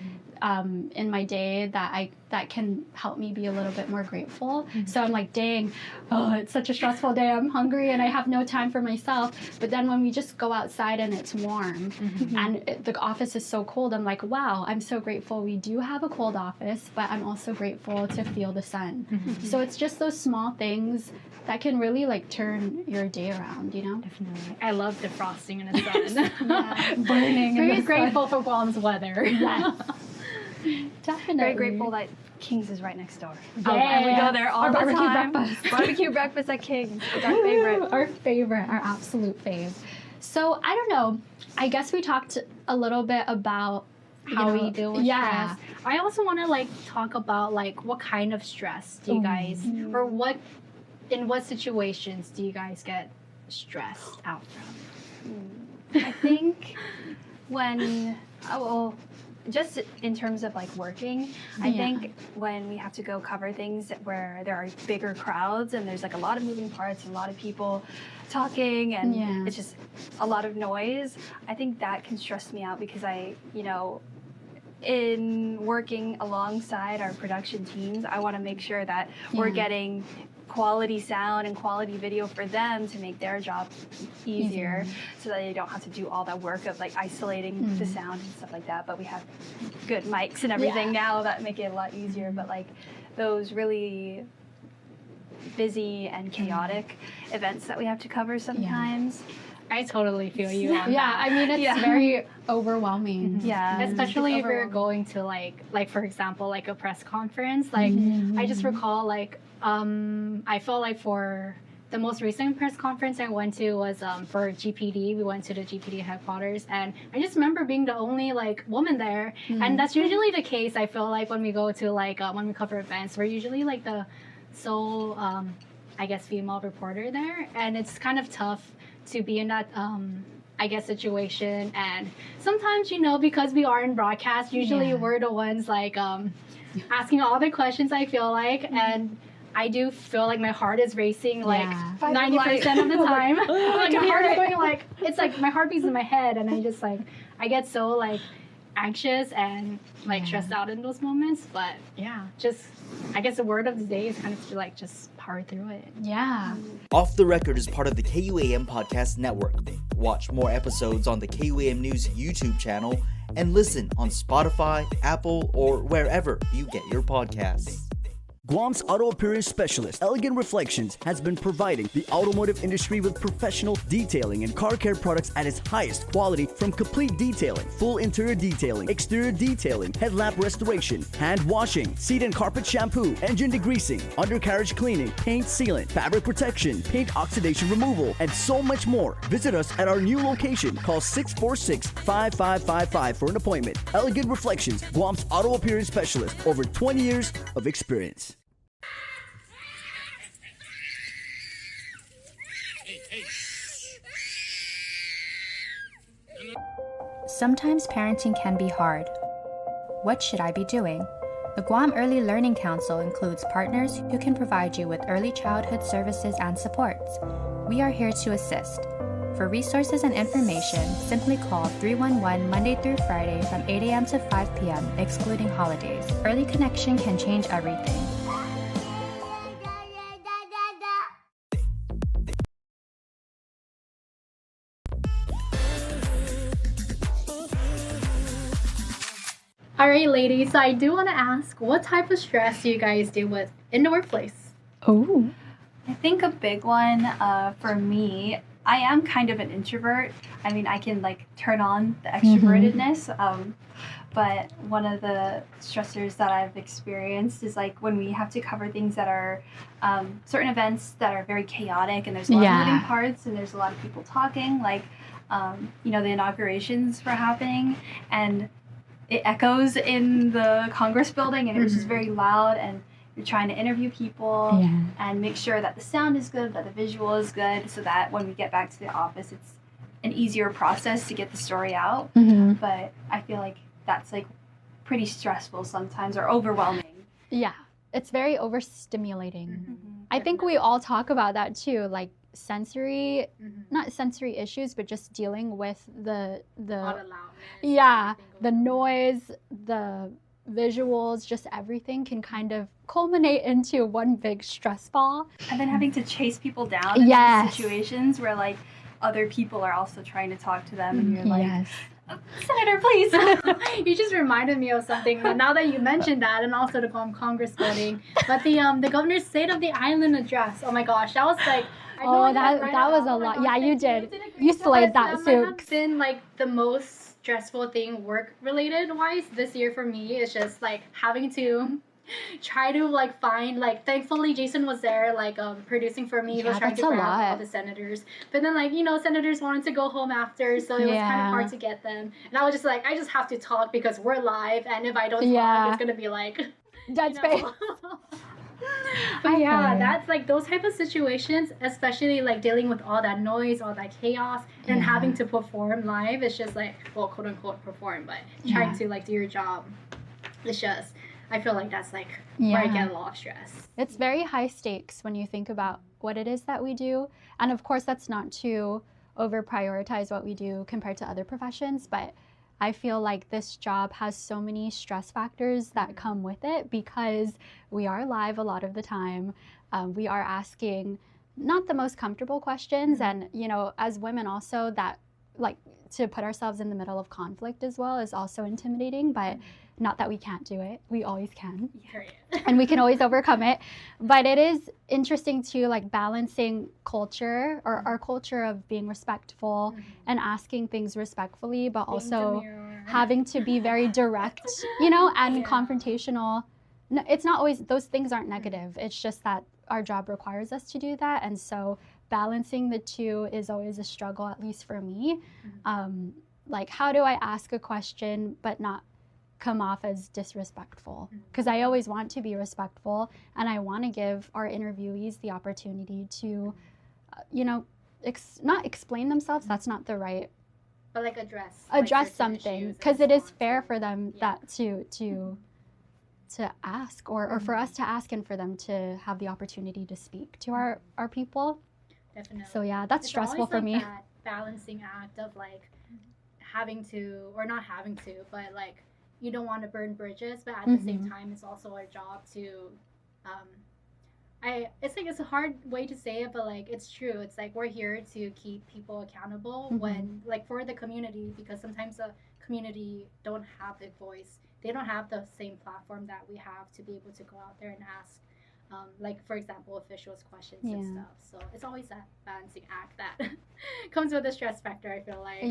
in my day that can help me be a little bit more grateful. So I'm like, dang, it's such a stressful day. I'm hungry and I have no time for myself. But then when we just go outside and it's warm and the office is so cold, I'm like, wow, I'm so grateful we do have a cold office, but I'm also grateful to feel the sun. So it's just those small things that can really like turn your day around, you know? Definitely. I love defrosting in the sun. Burning. Very grateful for Guam's weather. Yes. Definitely. Very grateful that King's is right next door. Yeah. We go there all the barbecue time. breakfast. Barbecue breakfast at King's. It's our favorite. Our favorite, our absolute fave. So I don't know. I guess we talked a little bit about how we deal with stress. I also want to like talk about like what kind of stress do you guys, or in what situations do you guys get stressed out from? I think when, just in terms of like working, I think when we have to go cover things where there are bigger crowds and there's like a lot of moving parts and a lot of people talking and it's just a lot of noise, I think that can stress me out because in working alongside our production teams, I want to make sure that we're getting quality sound and quality video for them to make their job easier so that they don't have to do all that work of like isolating the sound and stuff like that. But we have good mics and everything now that make it a lot easier. But like those really busy and chaotic events that we have to cover sometimes. I totally feel you on that. I mean, it's very overwhelming. Especially if you're going to like for example, like a press conference. Like I just recall like I felt like for the most recent press conference I went to was for GPD. We went to the GPD headquarters, and I just remember being the only like woman there. And that's usually the case. I feel like when we go to like when we cover events, we're usually like the sole I guess female reporter there, and it's kind of tough to be in that I guess situation. And sometimes because we are in broadcast, usually we're the ones like asking all the questions, I feel like, and I do feel like my heart is racing like 90% of the time. Like my heart is going like, it's like my heart beats in my head, and I get so like anxious and like stressed out in those moments. But just I guess the word of the day is kind of to like just power through it. Off the Record is part of the KUAM Podcast Network. Watch more episodes on the KUAM News YouTube channel and listen on Spotify, Apple, or wherever you get your podcasts. Guam's auto appearance specialist, Elegant Reflections, has been providing the automotive industry with professional detailing and car care products at its highest quality, from complete detailing, full interior detailing, exterior detailing, headlamp restoration, hand washing, seat and carpet shampoo, engine degreasing, undercarriage cleaning, paint sealant, fabric protection, paint oxidation removal, and so much more. Visit us at our new location. Call 646-5555 for an appointment. Elegant Reflections, Guam's auto appearance specialist, over 20 years of experience. Sometimes parenting can be hard. What should I be doing? The Guam Early Learning Council includes partners who can provide you with early childhood services and supports. We are here to assist. For resources and information, simply call 311 Monday through Friday from 8 a.m. to 5 p.m., excluding holidays. Early connection can change everything. Alright, ladies, so I do want to ask, what type of stress do you guys deal with in the workplace? I think a big one for me, I am kind of an introvert. I mean, I can like turn on the extrovertedness, but one of the stressors that I've experienced is like when we have to cover things that are certain events that are very chaotic, and there's a lot of moving parts and there's a lot of people talking, like the inaugurations were happening and it echoes in the Congress building, and it was just very loud, and you're trying to interview people and make sure that the sound is good, that the visual is good, so that when we get back to the office, it's an easier process to get the story out. But I feel like that's like pretty stressful sometimes, or overwhelming. Yeah, it's very overstimulating. I think we all talk about that too, like sensory, not sensory issues, but just dealing with the the noise, the visuals, just everything can kind of culminate into one big stress ball. And then having to chase people down in these situations where like other people are also trying to talk to them, and you're like, Senator, please. You just reminded me of something. But now that you mentioned that, and also the Guam Congress voting, but the governor's State of the Island address. Oh my gosh, that was like. That was a lot. Yeah, you did. You slayed that, Might have been like the most stressful thing work related wise this year for me. Is just like having to try to like find, like, thankfully Jason was there, like producing for me. He was trying to grab all the senators, but then, like, you know, senators wanted to go home after, so it was kind of hard to get them. And I was just like, I just have to talk because we're live, and if I don't talk, it's gonna be like dead space. But yeah, that's like those type of situations, especially like dealing with all that noise, all that chaos, and having to perform live. It's just like, well, quote unquote perform, but trying to like do your job. It's just, I feel like that's like where I get a lot of stress. It's very high stakes when you think about what it is that we do. And of course, that's not to over prioritize what we do compared to other professions, but I feel like this job has so many stress factors that come with it because we are live a lot of the time. We are asking not the most comfortable questions. And, you know, as women also, that like to put ourselves in the middle of conflict as well is also intimidating, but not that we can't do it. We always can. And we can always overcome it. But it is interesting to like balancing culture, or our culture of being respectful and asking things respectfully, but also having to be very direct, you know, and confrontational. No, it's not always, those things aren't negative. It's just that our job requires us to do that. And so balancing the two is always a struggle, at least for me. Like, how do I ask a question but not come off as disrespectful? Because I always want to be respectful, and I want to give our interviewees the opportunity to, you know, not explain themselves. That's not the right. But like address like something, because it is fair for them that to ask, or for us to ask, and for them to have the opportunity to speak to our people. Definitely. So yeah, that's stressful for me. That balancing act of like having to, or not having to, but like you don't want to burn bridges, but at the same time, it's also our job to. It's like, it's a hard way to say it, but like it's true. It's like we're here to keep people accountable when, like, for the community, because sometimes the community don't have a voice. They don't have the same platform that we have to be able to go out there and ask, like, for example, officials questions and stuff. So it's always that balancing act that comes with the stress factor, I feel like.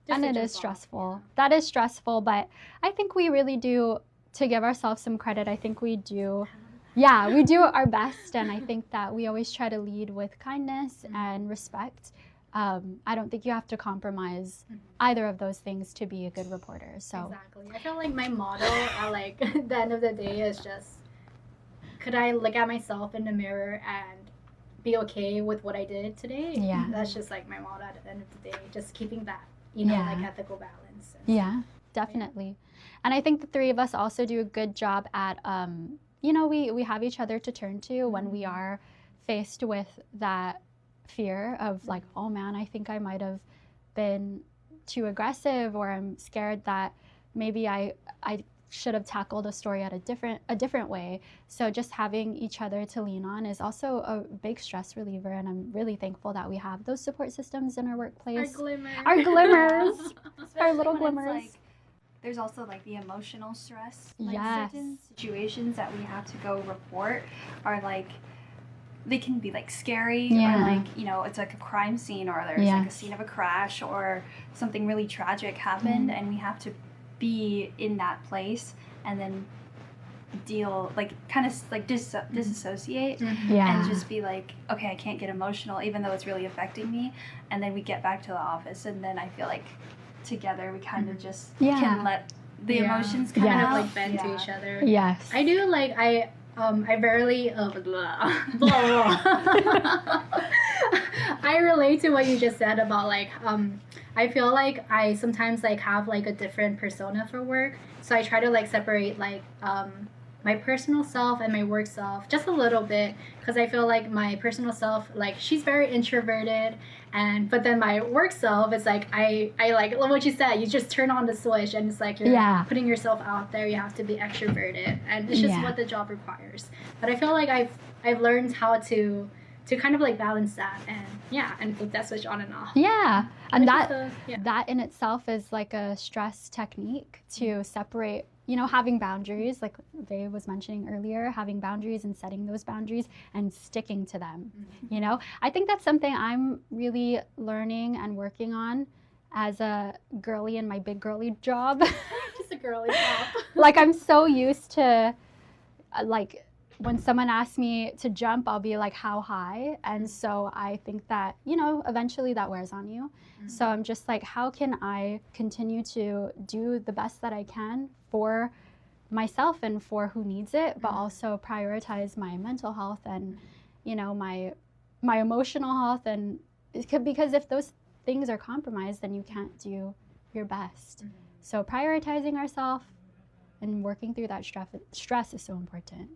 And it is stressful. That is stressful, but I think we really do, to give ourselves some credit, I think we do. Yeah, we do our best, and I think that we always try to lead with kindness and respect. I don't think you have to compromise either of those things to be a good reporter. So exactly. I feel like my motto at like the end of the day is just, could I look at myself in the mirror and be okay with what I did today? Yeah. That's just like my motto at the end of the day, just keeping that, you know, like ethical balance. Yeah, definitely. And I think the three of us also do a good job at, you know, we have each other to turn to when we are faced with that fear of like, oh man, I think I might have been too aggressive, or I'm scared that maybe I should have tackled a story at a different way. So just having each other to lean on is also a big stress reliever, and I'm really thankful that we have those support systems in our workplace. Our glimmers. Our little glimmers. Like, there's also like the emotional stress. Like certain situations that we have to go report are like, they can be like scary, or like, you know, it's like a crime scene, or there's like a scene of a crash, or something really tragic happened, and we have to be in that place and then deal, like, kind of like disassociate and just be like, okay, I can't get emotional even though it's really affecting me. And then we get back to the office, and then I feel like together we kind of just can let the emotions come out, like vent to each other. Yes. I do, like, I rarely blah, blah. I relate to what you just said about like I feel like I sometimes like have like a different persona for work, so I try to like separate like my personal self and my work self just a little bit, because I feel like my personal self, like she's very introverted, but then my work self is like I like what you said, you just turn on the switch and it's like you're putting yourself out there, you have to be extroverted, and it's just what the job requires. But I feel like I've learned how to kind of like balance that and put that switch on and off. Yeah, and that in itself is like a stress technique to separate, you know, having boundaries, like Vay was mentioning earlier, having boundaries and setting those boundaries and sticking to them. You know, I think that's something I'm really learning and working on as a girly in my big girly job. Just a girly job. Like I'm so used to like when someone asks me to jump, I'll be like, how high? And so I think that, you know, eventually that wears on you. So I'm just like, how can I continue to do the best that I can for myself and for who needs it, but also prioritize my mental health and, you know, my emotional health. And because if those things are compromised, then you can't do your best. So prioritizing ourselves and working through that stress is so important.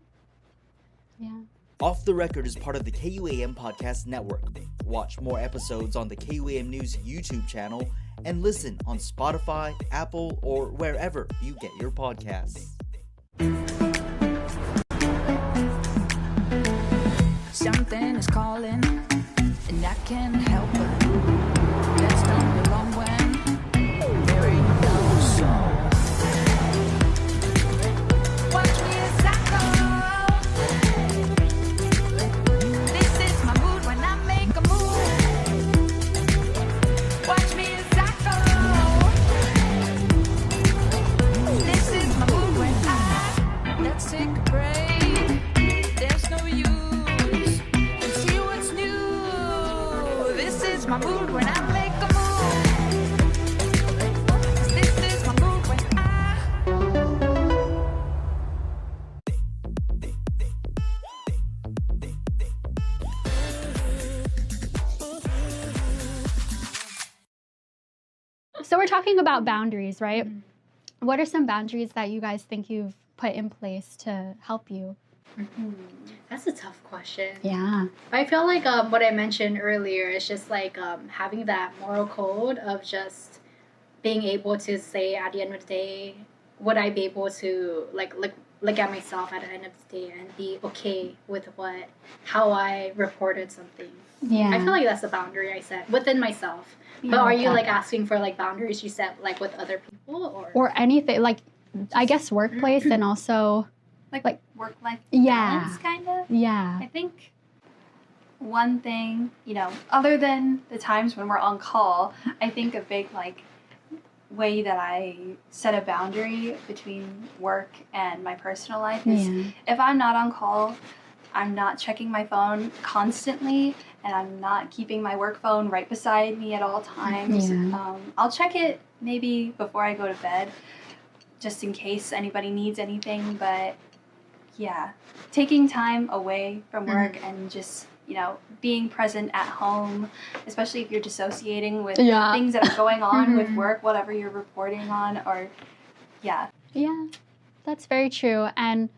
Yeah. Off the Record is part of the KUAM Podcast Network. Watch more episodes on the KUAM News YouTube channel and listen on Spotify, Apple, or wherever you get your podcasts. Something is calling, and I can't help it. That's not the wrong one. There ain't no song. Watch me as I go. This is my mood when I make a move. Watch me as I go. This is my mood when let's take a break. There's no use. And see what's new. This is my mood when I make a move. This is my mood when So we're talking about boundaries, right? What are some boundaries that you guys think you've put in place to help you? That's a tough question. Yeah. I feel like what I mentioned earlier is just like having that moral code of just being able to say at the end of the day, would I be able to like look at myself at the end of the day and be okay with how I reported something. Yeah. I feel like that's a boundary I set within myself. Yeah, but are you okay. like asking for like boundaries you set like with other people or anything, like I guess workplace and also like work-life Yeah. balance, kind of? Yeah. I think one thing, you know, other than the times when we're on call, I think a big, like, way that I set a boundary between work and my personal life is if I'm not on call, I'm not checking my phone constantly, and I'm not keeping my work phone right beside me at all times. Yeah. I'll check it maybe before I go to bed, just in case anybody needs anything, but yeah, taking time away from work and just, you know, being present at home, especially if you're dissociating with things that are going on with work, whatever you're reporting on, or Yeah, that's very true. And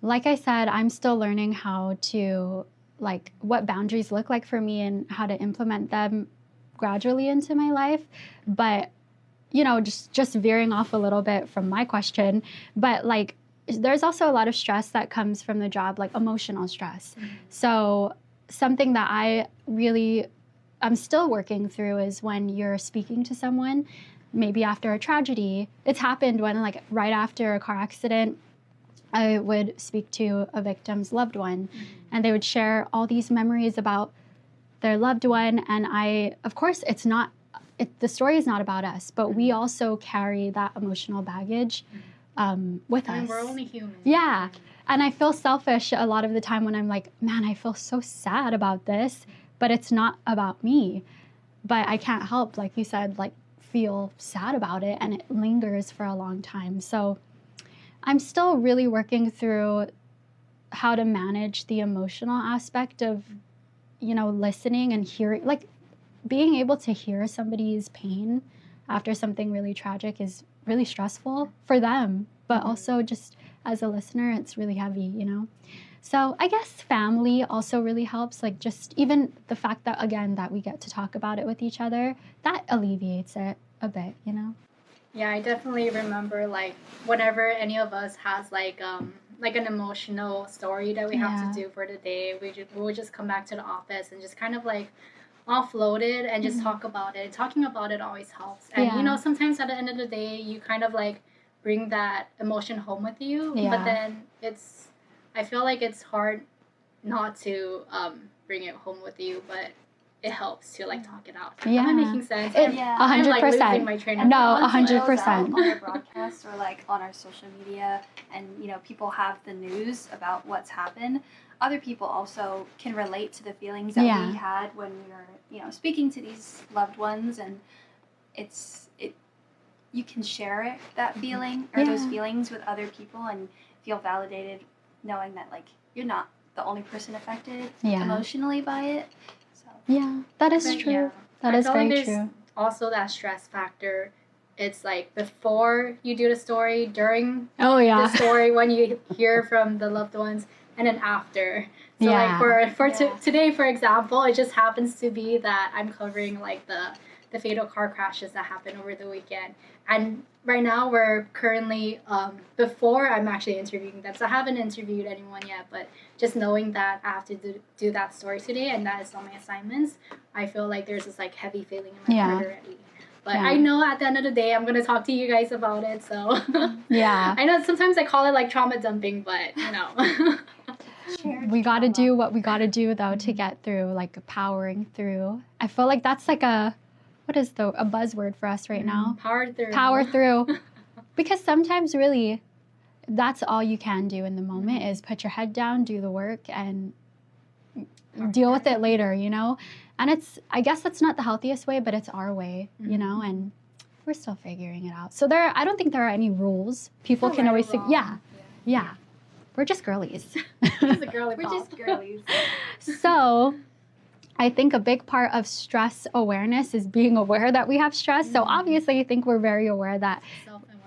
like I said, I'm still learning how to, like, what boundaries look like for me and how to implement them gradually into my life. But, you know, just veering off a little bit from my question, but like, there's also a lot of stress that comes from the job, like emotional stress. So something that I'm still working through is when you're speaking to someone, maybe after a tragedy. It's happened when, like, right after a car accident, I would speak to a victim's loved one, and they would share all these memories about their loved one. And of course, the story is not about us, but we also carry that emotional baggage with us. We're only human. Yeah. And I feel selfish a lot of the time when I'm like, man, I feel so sad about this, but it's not about me. But I can't help, like you said, like, feel sad about it, and it lingers for a long time. So I'm still really working through how to manage the emotional aspect of, you know, listening and hearing, like being able to hear somebody's pain after something really tragic is really stressful for them, but also just as a listener, it's really heavy, you know? So I guess family also really helps, like just even the fact that, again, that we get to talk about it with each other, that alleviates it a bit, you know? Yeah, I definitely remember, like, whenever any of us has, like an emotional story that we have to do for the day, we would just come back to the office and just kind of, like, offload it and just talk about it. Talking about it always helps. And, you know, sometimes at the end of the day, you kind of, like, bring that emotion home with you. But then I feel like it's hard not to bring it home with you, but it helps to like talk it out. Am I making sense? 100%. I'm, like, losing my train of No, thought. 100%. On our broadcasts or like on our social media, and you know, people have the news about what's happened. Other people also can relate to the feelings that we had when we were, you know, speaking to these loved ones, and you can share that feeling or those feelings with other people and feel validated, knowing that like you're not the only person affected emotionally by it. So that is true. Yeah. That is very like true. Also, that stress factor. It's like before you do the story, during the story, when you hear from the loved ones, and then after. So like for today, for example, it just happens to be that I'm covering like the fatal car crashes that happened over the weekend. And right now we're currently, before I'm actually interviewing them. So I haven't interviewed anyone yet, but just knowing that I have to do that story today and that is on my assignments, I feel like there's this like heavy feeling in my heart already. But I know at the end of the day, I'm going to talk to you guys about it. So I know sometimes I call it like trauma dumping, but you know. We got to do what we got to do though to get through, like powering through. I feel like that's like a buzzword for us right now. Power through. Because sometimes really that's all you can do in the moment is put your head down, do the work, and deal with it later, you know? And I guess that's not the healthiest way, but it's our way, you know? And we're still figuring it out. So I don't think there are any rules. People can always think, yeah. We're just girlies. We're just girlies. So I think a big part of stress awareness is being aware that we have stress. So obviously I think we're very aware that,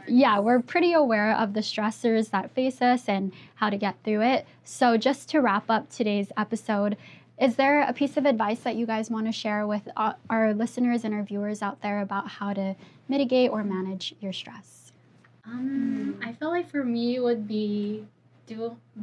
we're pretty aware of the stressors that face us and how to get through it. So just to wrap up today's episode, is there a piece of advice that you guys want to share with our listeners and our viewers out there about how to mitigate or manage your stress? I feel like for me it would be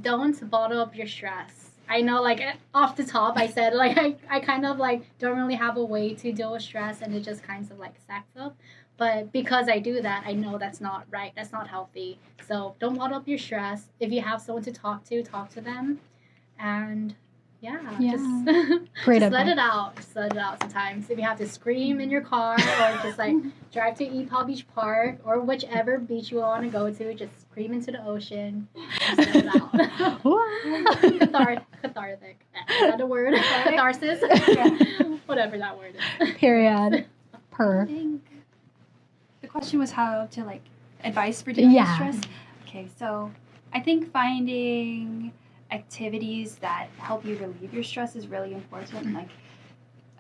don't bottle up your stress. I know, like, off the top, I said, like, I kind of, like, don't really have a way to deal with stress, and it just kind of, like, stacks up. But because I do that, I know that's not right. That's not healthy. So don't bottle up your stress. If you have someone to talk to them. And, just let it out. Just let it out sometimes. If you have to scream in your car or just, like, drive to East Palm Beach Park or whichever beach you want to go to, just scream into the ocean. Just let it out. Cathartic. Is that a word? Catharsis? Whatever that word is. Period. I think the question was how to, like, advice for dealing with stress. Okay, so I think finding activities that help you relieve your stress is really important. Like,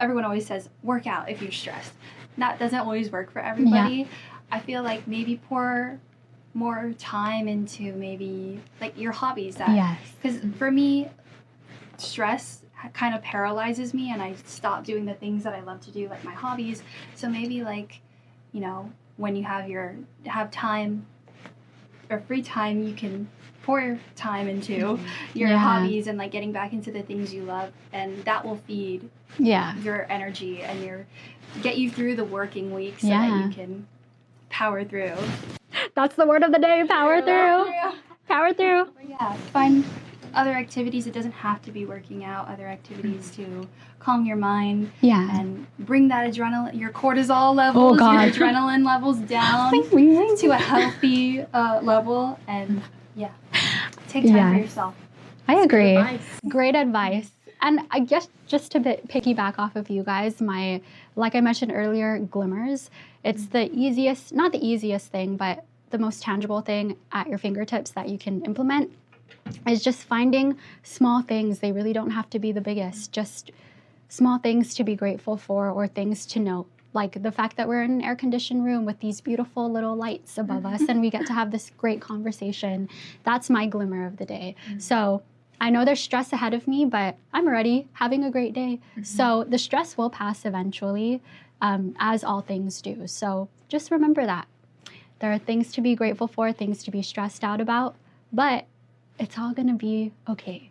everyone always says, work out if you're stressed. That doesn't always work for everybody. I feel like maybe pour more time into maybe, like, your hobbies. Because for me, stress kind of paralyzes me, and I stop doing the things that I love to do, like my hobbies. So maybe, like, you know, when you have time or free time, you can pour time into your hobbies and like getting back into the things you love, and that will feed your energy and get you through the working week so that you can power through. That's the word of the day, power through. Power through. But find other activities. It doesn't have to be working out. Other activities to calm your mind and bring that adrenaline, your cortisol levels, your adrenaline levels down to a healthy level, and take time for yourself. I agree. Great advice. And I guess just to piggyback off of you guys, like I mentioned earlier, glimmers. It's the easiest, not the easiest thing, but the most tangible thing at your fingertips that you can implement is just finding small things. They really don't have to be the biggest, just small things to be grateful for or things to note. Like the fact that we're in an air-conditioned room with these beautiful little lights above us and we get to have this great conversation. That's my glimmer of the day. So I know there's stress ahead of me, but I'm already having a great day. So the stress will pass eventually, as all things do. So just remember that. There are things to be grateful for, things to be stressed out about, but it's all going to be okay.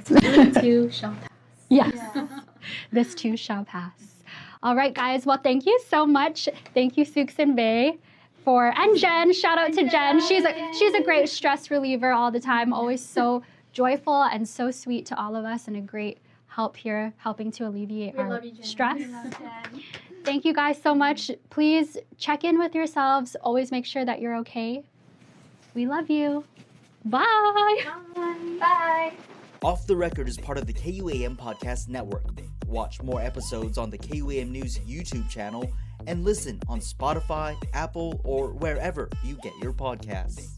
This too shall pass. Yes. This too shall pass. All right, guys. Well, thank you so much. Thank you, Sooks and Bae, and Jen. Shout out to Jen. She's a great stress reliever all the time. Always so joyful and so sweet to all of us, and a great help here, helping to alleviate our stress. Thank you guys so much. Please check in with yourselves. Always make sure that you're okay. We love you. Bye. Bye. Bye. Off the Record is part of the KUAM Podcast Network. Watch more episodes on the KUAM News YouTube channel and listen on Spotify, Apple, or wherever you get your podcasts.